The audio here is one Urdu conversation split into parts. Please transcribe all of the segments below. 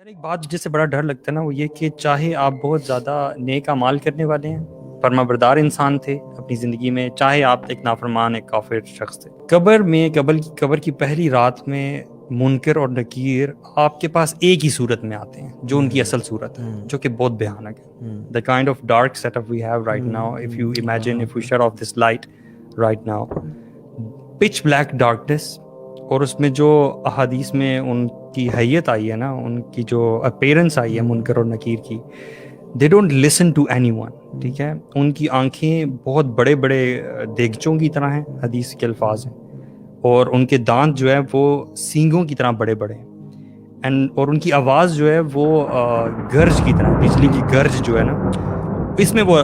یار ایک بات جس سے بڑا ڈر لگتا ہے نا وہ یہ کہ چاہے آپ بہت زیادہ نیک اعمال کرنے والے ہیں، فرما بردار انسان تھے اپنی زندگی میں، چاہے آپ ایک نافرمان ایک کافر شخص تھے، قبر کی پہلی رات میں منکر اور نکیر آپ کے پاس ایک ہی صورت میں آتے ہیں جو ان کی اصل صورت ہے، جو کہ بہت بھیانک ہے. the kind of dark setup we have right now, if you imagine, if we shut off this light right now, pitch black darkness. اور اس میں جو احادیث میں ان کی حیت آئی ہے نا، ان کی جو اپیرنس آئی ہے منکر اور نکیر کی، they don't listen to anyone. ٹھیک ہے، ان کی آنکھیں بہت بڑے بڑے دیگچوں کی طرح ہیں، حدیث کے الفاظ ہیں، اور ان کے دانت جو ہے وہ سینگوں کی طرح بڑے بڑے ہیں، اور ان کی آواز جو ہے وہ گرج کی طرح، بجلی کی گرج جو ہے نا، اس میں وہ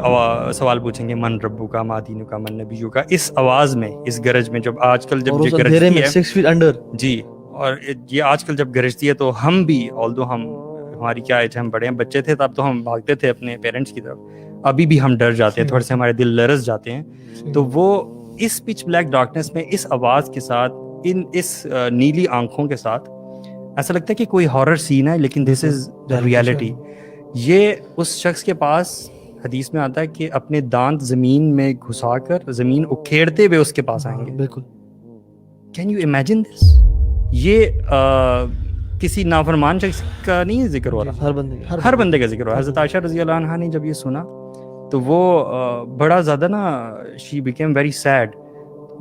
سوال پوچھیں گے من ربو کا ما دینو کا من نبیو کا، اس آواز میں، اس گرج میں. جب آج کل جب یہ گرجتی ہے 6 feet under جی، اور یہ آج کل جب گرجتی ہے تو ہم بھی، آلدو ہماری کیا ایج ہے، ہم بڑے ہیں، بچے تھے تب تو ہم بھاگتے تھے اپنے پیرنٹس کی طرف، ابھی بھی ہم ڈر جاتے ہیں، تھوڑے سے ہمارے دل لرز جاتے ہیں. تو وہ اس پچ بلیک ڈارکنیس میں اس آواز کے ساتھ، اس نیلی آنکھوں کے ساتھ، ایسا لگتا ہے کہ کوئی ہارر سین ہے، لیکن دس از دا ریالٹی. یہ اس شخص کے پاس حدیث میں آتا ہے کہ اپنے دانت زمین میں گھسا کر زمین اکھیڑتے ہوئے اس کے پاس آئیں گے. بالکل. Can you imagine this? یہ کسی نافرمان شخص کا نہیں ذکر ہو رہا، ہر بندے کا ذکر ہو رہا. حضرت عائشہ رضی اللہ عنہا نے جب یہ سنا تو وہ بڑا زیادہ نا، شی بیکیم ویری سیڈ.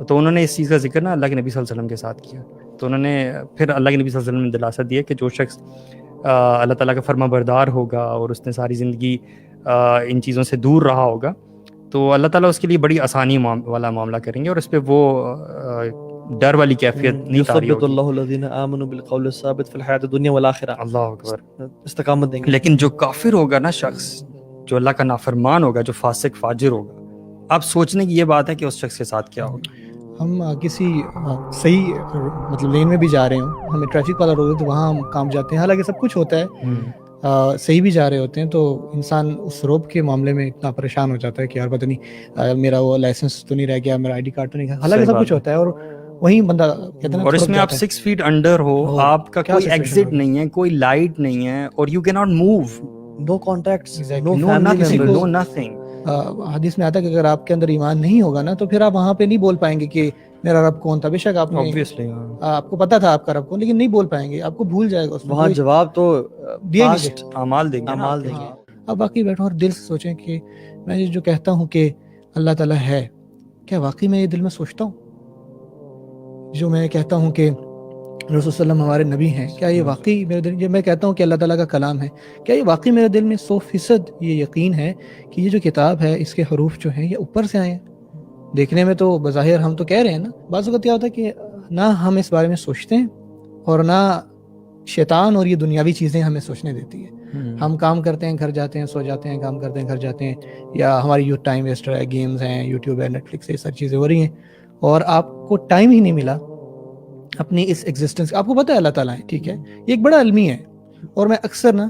تو انہوں نے اس چیز کا ذکر نا اللہ کے نبی صلی اللہ علیہ وسلم کے ساتھ کیا. تو انہوں نے پھر اللہ کے نبی صلی اللہ علیہ وسلم نے دلاسا دیا کہ جو شخص اللہ تعالیٰ کا فرما بردار ہوگا اور اس نے ساری زندگی ان چیزوں سے دور رہا ہوگا، تو اللہ تعالیٰ اس کے لیے بڑی آسانی والا معاملہ کریں گے، اور اس پہ وہ ڈر والی کیفیت نہیں طاری ہوگی. اللہ الذین آمنوا بالقول الثابت فی الحیاۃ الدنیا والآخرہ. اللہ اکبر. استقامت دیں گے. لیکن جو کافر ہوگا نا شخص، جو اللہ کا نافرمان ہوگا، جو فاسق فاجر ہوگا، اب سوچنے کی یہ بات ہے کہ اس شخص کے ساتھ کیا ہوگا. ہم کسی صحیح مطلب لین میں بھی جا رہے ہوں، ہمیں ٹریفک والا روک ہے تو وہاں ہم کام جاتے ہیں، حالانکہ سب کچھ ہوتا ہے، صحیح بھی جا رہے ہوتے ہیں، تو انسان اس روب کے معاملے میں اتنا پریشان ہو جاتا ہے کہ یار پتہ نہیں میرا وہ لائسنس تو نہیں رہ گیا، میرا آئی ڈی کارڈ تو نہیں گیا، حالانکہ سب کچھ ہوتا ہے، اور وہیں بندہ کہتے ہیں. اور اس میں آپ 6 فیٹ انڈر ہو، آپ کا کوئی ایگزٹ نہیں ہے، کوئی لائٹ نہیں ہے، اور یو کی not move, no contacts, no nothing, no nothing. حدیث میں آتا ہے کہ اگر آپ کے اندر ایمان نہیں ہوگا نا تو پھر آپ وہاں پہ نہیں بول پائیں گے کہ میرا رب کون تھا. بے شک آپ نے آپ کو پتا تھا آپ کا رب کون، لیکن نہیں بول پائیں گے، آپ کو بھول جائے گا. وہاں جواب تو دیں گے، اعمال دیں گے. اب باقی بیٹھو اور دل سے سوچیں کہ میں جو کہتا ہوں کہ اللہ تعالیٰ ہے، کیا واقعی میں یہ دل میں سوچتا ہوں؟ جو میں کہتا ہوں کہ رسول صلی اللہ علیہ وسلم ہمارے نبی ہیں، کیا یہ واقعی میرے دل، جو میں کہتا ہوں کہ اللہ تعالیٰ کا کلام ہے، کیا یہ واقعی میرے دل میں 100% یہ یقین ہے کہ یہ جو کتاب ہے اس کے حروف جو ہیں یہ اوپر سے آئے ہیں؟ دیکھنے میں تو بظاہر ہم تو کہہ رہے ہیں نا، بعض اوقات کیا ہوتا ہے کہ نہ ہم اس بارے میں سوچتے ہیں اور نہ شیطان اور یہ دنیاوی چیزیں ہمیں سوچنے دیتی ہے. ہم کام کرتے ہیں، گھر جاتے ہیں، سو جاتے ہیں، کام کرتے ہیں، گھر جاتے ہیں، یا ہماری یوتھ ٹائم ویسٹ ہے، گیمز ہیں، یوٹیوب ہے، نیٹفلکس ہے، یہ ساری چیزیں ہو رہی ہیں، اور آپ کو ٹائم ہی نہیں ملا اپنی اس ایگزسٹنس. آپ کو پتہ ہے اللہ تعالیٰ ہے، ٹھیک ہے، یہ ایک بڑا علمی ہے. اور میں اکثر نا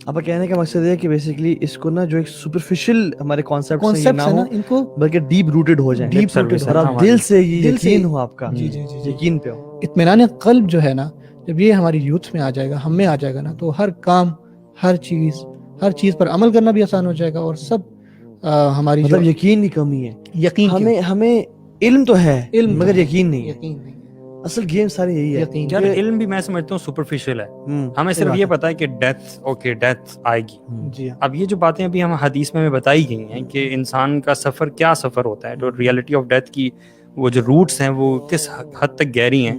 آپ کا کہنے کا مقصد ہے کہ بیسیکلی اس کو نا جو ایک سپرفیشل ہمارے کانسیپٹس ہیں نا، ان کو بلکہ ڈیپ روٹڈ ہو جائیں، ڈیپ روٹڈ اور آپ دل سے یہ یقین ہو، آپ کا جی یقین پہ ہو. اطمینان قلب جو ہے نا، جب یہ ہماری یوتھ میں آ جائے گا، ہم میں آ جائے گا نا، تو ہر کام، ہر چیز پر عمل کرنا بھی آسان ہو جائے گا، اور سب ہماری مطلب یقین کی کمی ہے. یقین ہمیں علم تو ہے، مگر یقین نہیں ہے. یقین نہیں. اصل گیم ساری یہی ہے. یار علم بھی میں سمجھتا ہوں سپرفیشل ہے. ہمیں صرف یہ پتا ہے کہ ڈیتھ آئے گی. جی. اب یہ جو باتیں ابھی ہم حدیث میں بتائی گئی ہیں کہ انسان کا سفر کیا سفر ہوتا ہے، جو ریئلٹی آف ڈیتھ کی وہ جو روٹس ہیں وہ کس حد تک گہری ہیں،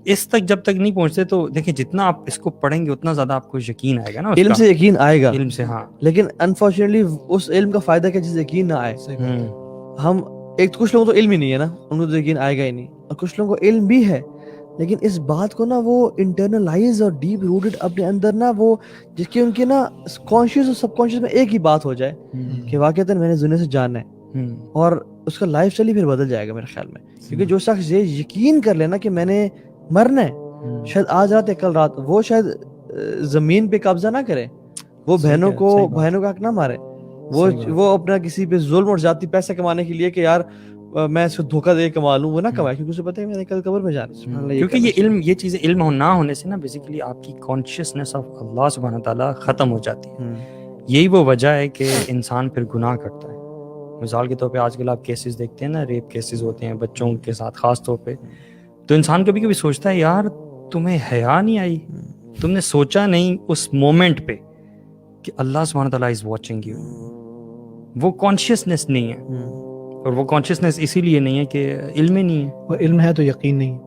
اس تک جب تک نہیں پہنچتے تو دیکھیں جتنا آپ اس کو پڑھیں گے اتنا زیادہ آپ کو یقین آئے گا نا. علم سے یقین آئے گا، علم سے، ہاں. لیکن انفارچونیٹلی اس علم کا فائدہ کیا جس یقین نہ آئے. ہم ایک کچھ لوگوں کو تو علم ہی نہیں ہے نا، ان کو تو یقین آئے گا ہی نہیں، اور کچھ لوگوں کو علم بھی ہے لیکن اس بات کو نا وہ انٹرنلائز اور ڈیپ روٹڈ اپنے اندر نا وہ، جس کی ان کے نا کانشیس اور سب کانشیس میں ایک ہی بات ہو جائے کہ واقعتاً میں نے دنیا سے جانا ہے، اور اس کا لائف اسٹائل ہی پھر بدل جائے گا میرے خیال میں. کیونکہ جو شخص یہ یقین کر لینا کہ میں نے مرنا ہے، شاید آج رات یا کل رات، وہ شاید زمین پہ قبضہ نہ کرے، وہ بہنوں کا حق نہ مارے، وہ اپنا کسی پہ ظلم اور ذاتی پیسہ کمانے کے لیے کہ یار میں اس کو دھوکہ دے کے کما لوں، وہ نہ کمائے، کیونکہ اسے پتہ ہے میں نے کل قبر میں جانا ہے. سبحان اللہ. کیونکہ یہ علم، یہ چیزیں علم نہ ہونے سے نا بیسیکلی آپ کی کانشیسنیس آف اللہ سبحانہ تعالیٰ ختم ہو جاتی ہے. یہی وہ وجہ ہے کہ انسان پھر گناہ کرتا ہے. مثال کے طور پہ آج کل آپ کیسز دیکھتے ہیں نا، ریپ کیسز ہوتے ہیں بچوں کے ساتھ خاص طور پہ، تو انسان کبھی کبھی سوچتا ہے یار تمہیں حیا نہیں آئی، تم نے سوچا نہیں اس مومنٹ پہ کہ اللہ سبحانہ تعالیٰ از واچنگ یو. وہ کانشیسنیس نہیں ہے، اور وہ کانشیسنیس اسی لیے نہیں ہے کہ علم ہی نہیں ہے. اور علم ہے تو یقین نہیں.